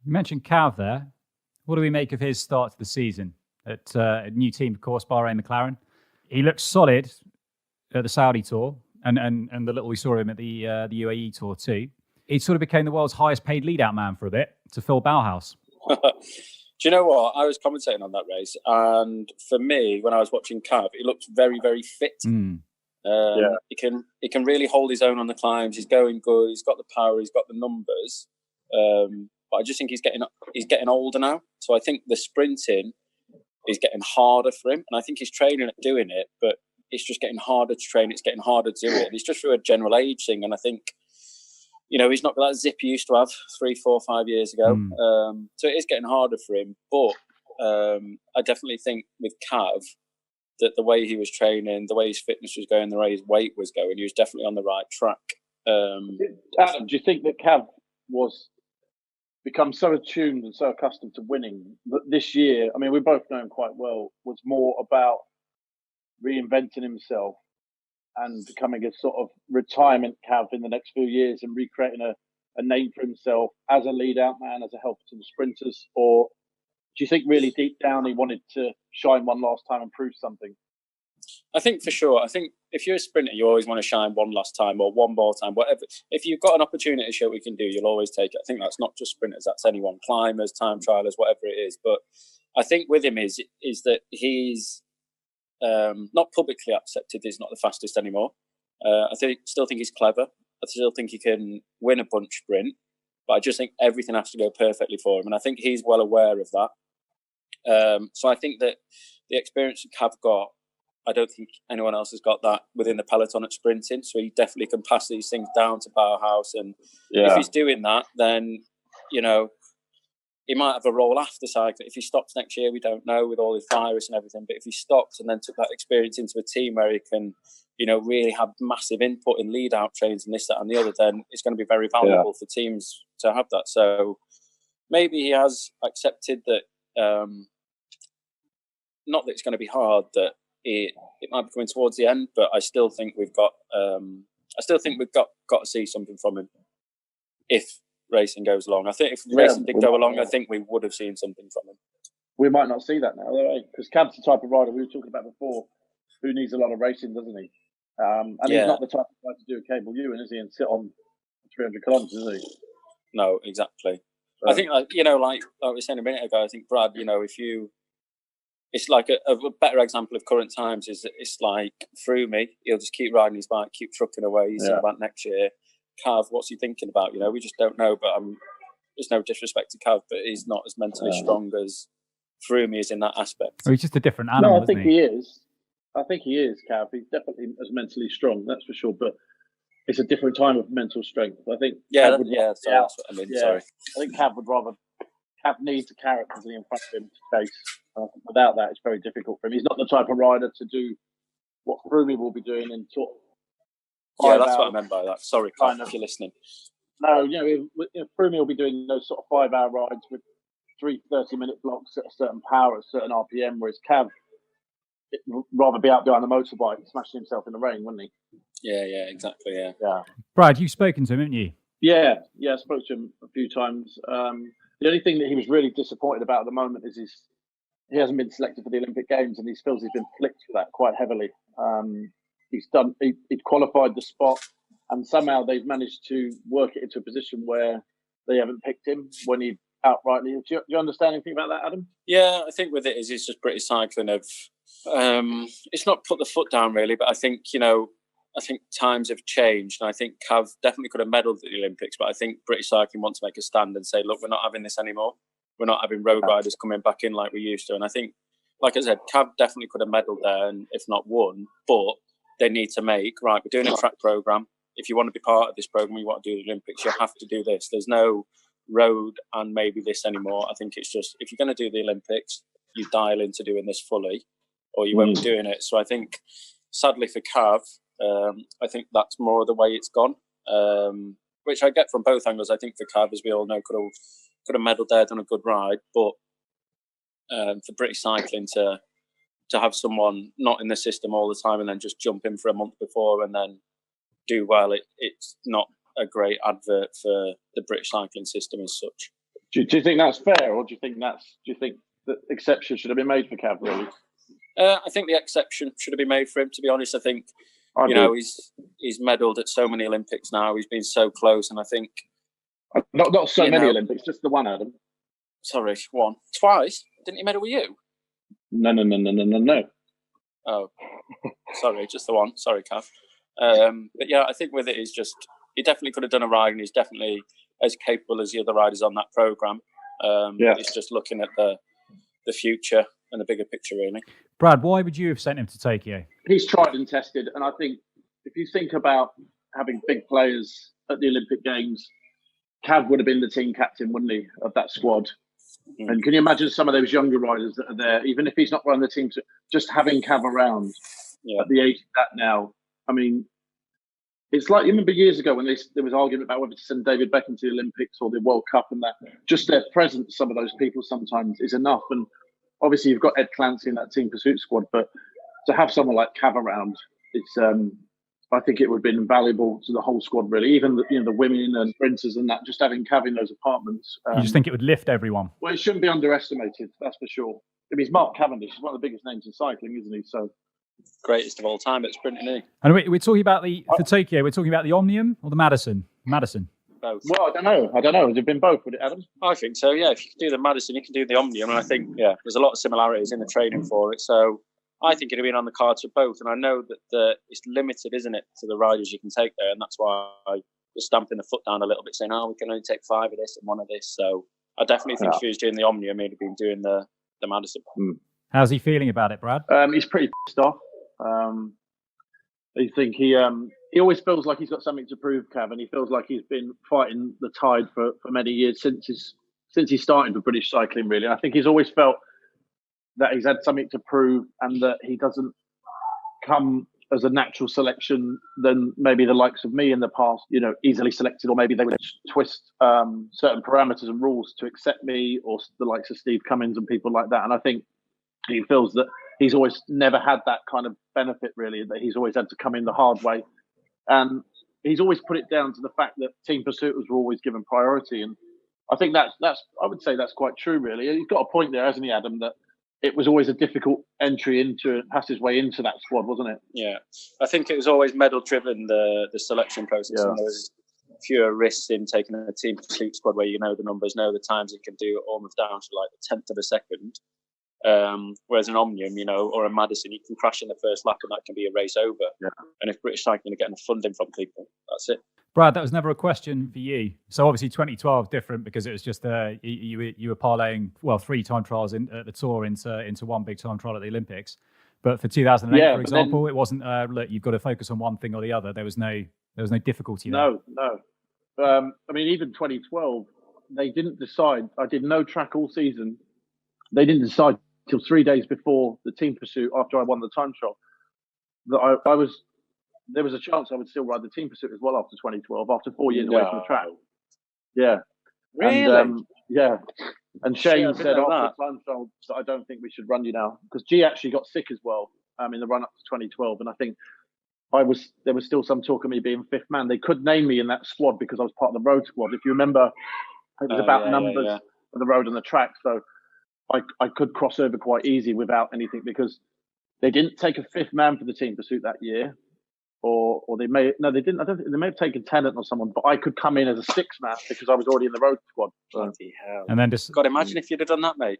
You mentioned Cav there. What do we make of his start to the season at a new team, of course, Bahrain McLaren? He looks solid at the Saudi Tour and the little we saw him at the UAE Tour too. He sort of became the world's highest paid lead-out man for a bit to Phil Bauhaus. Do you know what? I was commentating on that race, and for me, when I was watching Cav, he looked very, very fit. He can really hold his own on the climbs. He's going good. He's got the power. He's got the numbers. But I just think he's getting older now. So I think the sprinting is getting harder for him, and I think he's training at doing it, but it's just getting harder to train. It's getting harder to do it. And it's just through a general age thing, and I think, he's not got that zip he used to have 3, 4, 5 years ago. So it is getting harder for him. But I definitely think with Cav, that the way he was training, the way his fitness was going, the way his weight was going, he was definitely on the right track. Adam, do you think that Cav was become so attuned and so accustomed to winning that this year, I mean, we both know him quite well, was more about reinventing himself and becoming a sort of retirement Cav in the next few years and recreating a name for himself as a lead-out man, as a helper to the sprinters? Or do you think really deep down he wanted to shine one last time and prove something? I think for sure. I think if you're a sprinter, you always want to shine one last time or one more time, whatever. If you've got an opportunity to show what you can do, you'll always take it. I think that's not just sprinters, that's anyone, climbers, time trialers, whatever it is. But I think with him is that he's not publicly accepted he's not the fastest anymore. I still think he's clever. I still think he can win a bunch sprint, but I just think everything has to go perfectly for him. And I think he's well aware of that. So I think that the experience that Cav got, I don't think anyone else has got that within the peloton at sprinting. So he definitely can pass these things down to Bauhaus. And if he's doing that, then, he might have a role after cycling. If he stops next year, we don't know with all his virus and everything. But if he stopped and then took that experience into a team where he can, really have massive input in lead-out trains and this, that and the other, then it's going to be very valuable for teams to have that. So maybe he has accepted that, not that it's going to be hard, that it might be coming towards the end, but I still think we've got to see something from him if racing goes along. I think if racing did go along, I think we would have seen something from him. We might not see that now, because Cav's the type of rider we were talking about before, who needs a lot of racing, doesn't he? And he's not the type of guy to do a cable U, is he, and sit on 300 kilometres, is he? No, exactly. I think, like we were saying a minute ago, I think, Brad, it's like a better example of current times is that it's like Froome, he'll just keep riding his bike, keep trucking away. He's about next year. Cav, what's he thinking about? We just don't know. But there's no disrespect to Cav, but he's not as mentally strong as Froome is in that aspect. Well, he's just a different animal. No, I think he is. I think he is, Cav. He's definitely as mentally strong, that's for sure. But it's a different time of mental strength. I think. That's what I mean. Sorry. I think Cav needs a character in front of him to chase. Without that, it's very difficult for him. He's not the type of rider to do what Froome will be doing in sort of. That's what I meant by that. Sorry, Carl, if you're listening. No, Froome will be doing those sort of 5-hour rides with 3 30-minute blocks at a certain power, at a certain RPM, whereas Cav would rather be out behind the motorbike smashing himself in the rain, wouldn't he? Yeah, exactly, yeah. Brad, you've spoken to him, haven't you? Yeah, I spoke to him a few times. The only thing that he was really disappointed about at the moment is he hasn't been selected for the Olympic Games, and he feels he's been flicked for that quite heavily. He'd qualified the spot, and somehow they've managed to work it into a position where they haven't picked him when he outrightly. Do you understand anything about that, Adam? Yeah, I think with it is it's just British cycling of it's not put the foot down really, but I think times have changed, and I think Cav definitely could have medalled at the Olympics, but I think British cycling want to make a stand and say, look, we're not having this anymore. We're not having road riders coming back in like we used to. And I think, like I said, Cav definitely could have medalled there, and if not won, but they need to make, right, we're doing a track programme. If you want to be part of this programme, you want to do the Olympics, you have to do this. There's no road and maybe this anymore. I think it's just, if you're going to do the Olympics, you dial into doing this fully, or you won't be doing it. So I think, sadly for Cav, I think that's more the way it's gone, which I get from both angles. I think for Cav, as we all know, could have medalled there, done a good ride, but for British cycling to have someone not in the system all the time and then just jump in for a month before and then do well, it's not a great advert for the British cycling system as such. Do you think that's fair, or do you think that exception should have been made for Cav? Really, I think the exception should have been made for him. To be honest, I think he's medalled at so many Olympics now. He's been so close, and I think not so many Olympics, just the one, Adam. Sorry, one, twice. Didn't he medal with you? No. Oh, sorry, just the one. Sorry, Cav. But yeah, I think with it, he definitely could have done a ride, and he's definitely as capable as the other riders on that programme. He's just looking at the future and the bigger picture, really. Brad, why would you have sent him to Tokyo? He's tried and tested, and I think if you think about having big players at the Olympic Games, Cav would have been the team captain, wouldn't he, of that squad? Mm. And can you imagine some of those younger riders that are there, even if he's not running the team, just having Cav around at the age of that now? I mean, it's like, you remember years ago when there was argument about whether to send David Beckham to the Olympics or the World Cup, and that just their presence, some of those people sometimes is enough. And obviously you've got Ed Clancy in that Team Pursuit squad, but to have someone like Cav around, it's I think it would have been invaluable to the whole squad, really. Even the women and sprinters and that, just having Cav in those apartments. You just think it would lift everyone? Well, it shouldn't be underestimated, that's for sure. I mean, he's Mark Cavendish. He's one of the biggest names in cycling, isn't he? So greatest of all time at sprinting, isn't he? And we're talking about for Tokyo. We're talking about the Omnium or the Madison? Madison. Both. Well, I don't know. Has it been both? Would it, Adam? I think so. Yeah. If you can do the Madison, you can do the Omnium, and I think there's a lot of similarities in the training for it. So I think it'd have been on the cards for both. And I know that it's limited, isn't it, to the riders you can take there, and that's why I was stamping the foot down a little bit, saying, "Oh, we can only take 5 of this and 1 of this." So I definitely think if he was doing the Omnium, he'd have been doing the Madison. How's he feeling about it, Brad? He's pretty pissed off. I think he always feels like he's got something to prove, Cav, and he feels like he's been fighting the tide for many years since he started with British cycling, really. And I think he's always felt that he's had something to prove, and that he doesn't come as a natural selection than maybe the likes of me in the past, easily selected, or maybe they would twist certain parameters and rules to accept me, or the likes of Steve Cummins and people like that. And I think he feels that he's always never had that kind of benefit, really, that he's always had to come in the hard way. And he's always put it down to the fact that team pursuiters were always given priority. And I think that's I would say that's quite true, really. He's got a point there, hasn't he, Adam, that it was always a difficult passage way into that squad, wasn't it? Yeah. I think it was always medal driven, the selection process. Yeah. And there was fewer risks in taking a team pursuit squad where you know the numbers, know the times it can do, almost down to like the 10th of a second. Whereas an Omnium, or a Madison, you can crash in the first lap and that can be a race over. Yeah. And if British cycling are getting funding from people, that's it. Brad, that was never a question for you. So obviously 2012 different because it was just you were parlaying 3 time trials at the Tour into one big time trial at the Olympics. But for 2008, for example, it wasn't look, you've got to focus on one thing or the other. There was no difficulty there. No. I mean, even 2012, they didn't decide. I did no track all season. They didn't decide till 3 days before the team pursuit, after I won the time trial, that there was a chance I would still ride the team pursuit as well after 2012, after 4 years away from the track. Yeah. Really? And, and Shane said after the time trial that I don't think we should run you now, because G actually got sick as well in the run up to 2012, and I think there was still some talk of me being 5th man. They could name me in that squad because I was part of the road squad. If you remember, it was about numbers of the road and the track, so I could cross over quite easy without anything, because they didn't take a 5th man for the team pursuit that year, or they didn't. I don't think they may have taken Tennant or someone, but I could come in as a 6th man because I was already in the road squad. So. Bloody hell! And then God, imagine if you'd have done that, mate.